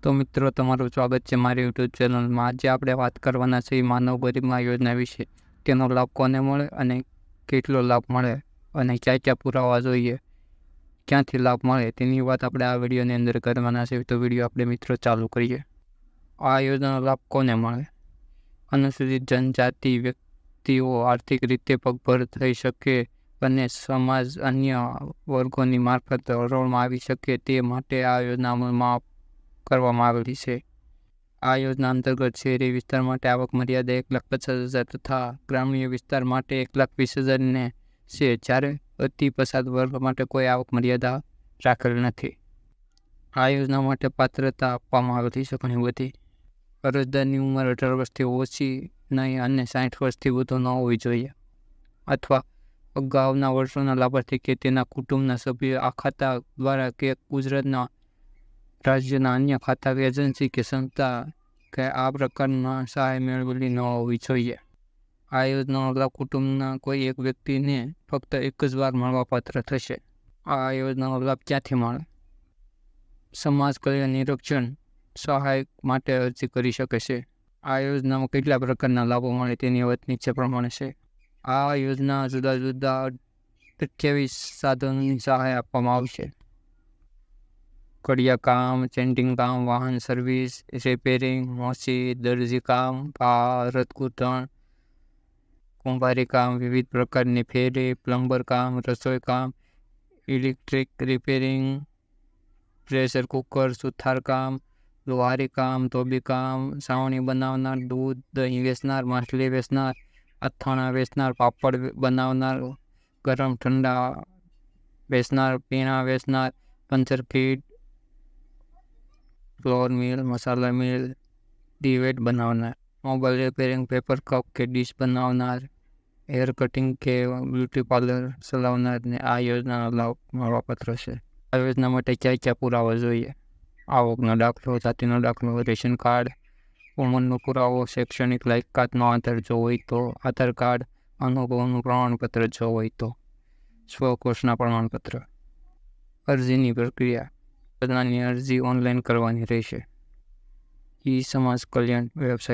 તો મિત્રો, તમારું સ્વાગત છે મારી યુટ્યુબ ચેનલમાં. આજે આપણે વાત કરવાના છે માનવ ગરિમા યોજના વિશે. તેનો લાભ કોને મળે અને કેટલો લાભ મળે અને ક્યાં ક્યાં પુરાવા જોઈએ, ક્યાંથી લાભ મળે, તેની વાત આપણે આ વિડીયોની અંદર કરવાના છે. તો વિડીયો આપણે મિત્રો ચાલુ કરીએ. આ યોજનાનો લાભ કોને મળે? અનુસૂચિત જનજાતિ વ્યક્તિઓ આર્થિક રીતે પગભર થઈ શકે અને સમાજ અન્ય વર્ગોની મારફત હરોળમાં આવી શકે તે માટે આ યોજના અમલમાં કરવામાં આવેલી છે. આ યોજના અંતર્ગત શહેરી વિસ્તાર માટે આવક મર્યાદા 1,50,000 તથા ગ્રામ્ય વિસ્તાર માટે 1,20,000 છે, જ્યારે અતિ પછાત વર્ગ માટે કોઈ આવક મર્યાદા રાખેલ નથી. આ યોજના માટે પાત્રતા આપવામાં આવેલી છે ઘણી બધી. અરજદારની ઉંમર 18 વર્ષથી ઓછી નહીં અને 60 વર્ષથી વધુ ન હોવી જોઈએ, અથવા અગાઉના વર્ષોના લાભાર્થી કે તેના કુટુંબના સભ્યો આ ખાતા દ્વારા કે ગુજરાતના રાજ્યના અન્ય ખાતા એજન્સી કે સંસ્થા કે આ પ્રકારના સહાય મેળવેલી ન હોવી જોઈએ. આ યોજનાનો લાભ કુટુંબના કોઈ એક વ્યક્તિને ફક્ત એક જ વાર મળવાપાત્ર થશે. આ યોજનાનો લાભ ક્યાંથી મળે? સમાજ કલ્યાણ નિરીક્ષણ સહાય માટે અરજી કરી શકે છે. આ યોજનામાં કેટલા પ્રકારના લાભો મળે તેની વાત નીચે પ્રમાણે છે. આ યોજના જુદા જુદા 28 સાધનોની સહાય આપવામાં આવશે. કડિયા કામ, ચેન્ટિંગ કામ, વાહન સર્વિસ, રિપેરિંગ, મોચી, દરજી કામ, ભારત ગૂંથણ, કુંભારી કામ, વિવિધ પ્રકારની ફેરી, પ્લમ્બર કામ, રસોઈ કામ, ઇલેક્ટ્રિક રિપેરિંગ, પ્રેશર કુકર, સુથાર કામ, લુહારી કામ, ધોબી કામ, સાવણી બનાવનાર, દૂધ દહીં વેચનાર, માછલી વેચનાર, અથાણા વેચનાર, પાપડ બનાવનાર, ગરમ ઠંડા વેચનાર, પીણા વેચનાર, પંચર કીટ, ફ્લોર મિલ, મસાલા મિલ, ડીવેટ બનાવનાર, મોબાઈલ રિપેરિંગ, પેપર કપ કે ડીશ બનાવનાર, હેર કટિંગ કે બ્યુટી પાર્લર ચલાવનારને આ યોજનાનો લાભ મળવાપાત્ર છે. આ યોજના માટે ક્યાં ક્યાં પુરાવા જોઈએ? આવકનો દાખલો, જાતિનો દાખલો, રેશન કાર્ડ, ઉંમરનો પુરાવો, શૈક્ષણિક લાયકાતનો આધાર જો હોય તો, આધાર કાર્ડ, અનુભવનું પ્રમાણપત્ર જો હોય તો, સ્વઘોષણા પ્રમાણપત્ર. અરજીની પ્રક્રિયા: યોજનાની અરજી ઓનલાઈન કરવાની રહેશે. સમાજ કલ્યાણ વેબસાઇટ